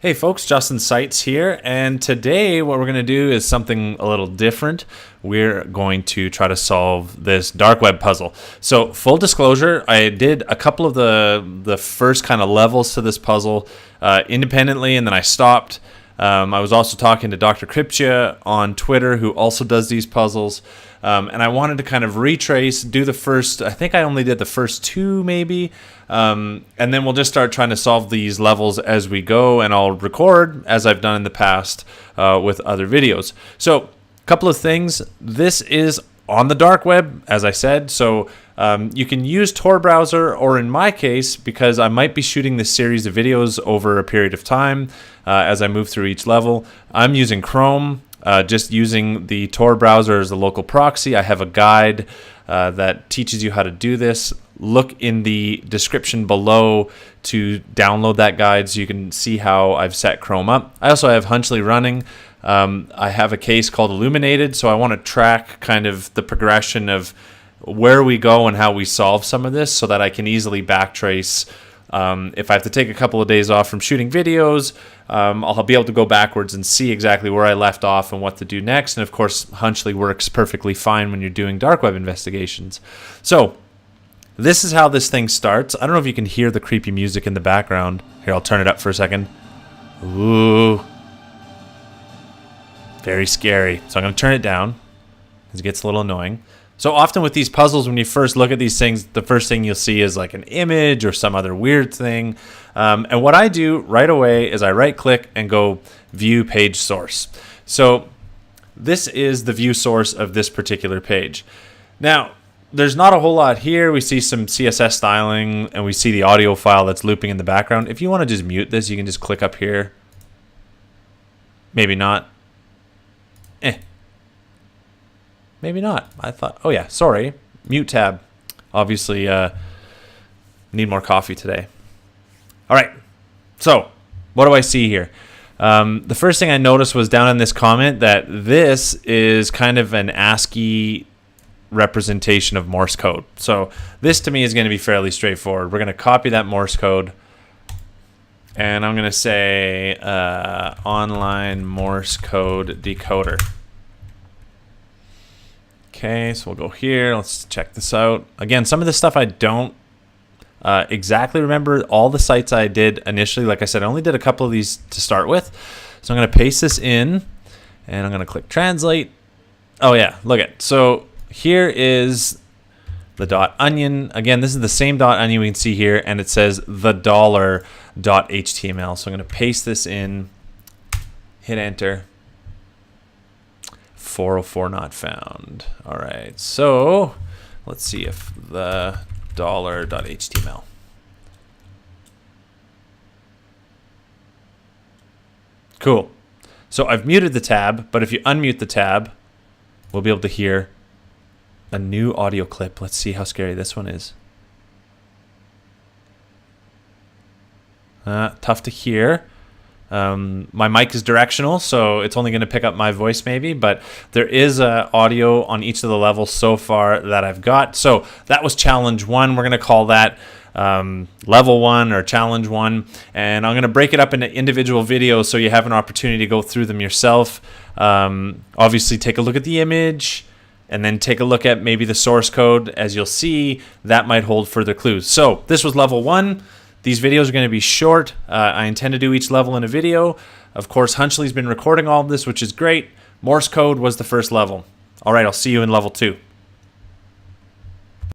Hey folks, Justin Seitz here, and today what we're going to do is something a little different. We're going to try to solve this dark web puzzle. So full disclosure, I did a couple of the first kind of levels to this puzzle independently, and then I stopped. I was also talking to Dr. Cryptia on Twitter, who also does these puzzles. And I wanted to kind of retrace, do the first, I think I only did the first two maybe, and then we'll just start trying to solve these levels as we go, and I'll record, as I've done in the past with other videos. So, a couple of things. This is on the dark web, as I said, so you can use Tor browser, or in my case, because I might be shooting this series of videos over a period of time as I move through each level, I'm using Chrome. Just using the Tor browser as a local proxy. I have a guide that teaches you how to do this. Look in the description below to download that guide so you can see how I've set Chrome up. I also have Hunchly running. I have a case called Illuminated, so I want to track kind of the progression of where we go and how we solve some of this so that I can easily backtrace. If I have to take a couple of days off from shooting videos, I'll be able to go backwards and see exactly where I left off and what to do next. And of course, Hunchly works perfectly fine when you're doing dark web investigations. So this is how this thing starts. I don't know if you can hear the creepy music in the background. Here, I'll turn it up for a second. Ooh. Very scary. So I'm going to turn it down because it gets a little annoying. So often with these puzzles, when you first look at these things, the first thing you'll see is like an image or some other weird thing. And what I do right away is I right-click and go View Page Source. So this is the view source of this particular page. Now, there's not a whole lot here. We see some CSS styling, and we see the audio file that's looping in the background. If you want to just mute this, you can just click up here. Maybe not. Maybe not. I thought, oh yeah, sorry. Mute tab. Obviously, need more coffee today. All right. So, what do I see here? The first thing I noticed was down in this comment that this is kind of an ASCII representation of Morse code. So, this to me is going to be fairly straightforward. We're going to copy that Morse code. And I'm going to say online Morse code decoder. Okay, so we'll go here. Let's check this out. Again, some of this stuff I don't exactly remember. All the sites I did initially, like I said, I only did a couple of these to start with. So I'm going to paste this in, and I'm going to click Translate. Oh yeah, look at. So here is the .onion. Again, this is the same .onion we can see here, and it says the $.html. So I'm going to paste this in, hit Enter. 404 not found. All right, so let's see if the $.html. Cool. So I've muted the tab, but if you unmute the tab, we'll be able to hear a new audio clip. Let's see how scary this one is. Tough to hear. My mic is directional, so it's only going to pick up my voice maybe, but there is audio on each of the levels so far that I've got. So that was challenge 1. We're going to call that level 1 or challenge 1, and I'm going to break it up into individual videos so you have an opportunity to go through them yourself. Obviously take a look at the image and then take a look at maybe the source code. As you'll see, that might hold further clues. So this was level 1. These videos are going to be short. I intend to do each level in a video. Of course, Hunchly's been recording all of this, which is great. Morse code was the first level. All right, I'll see you in level 2.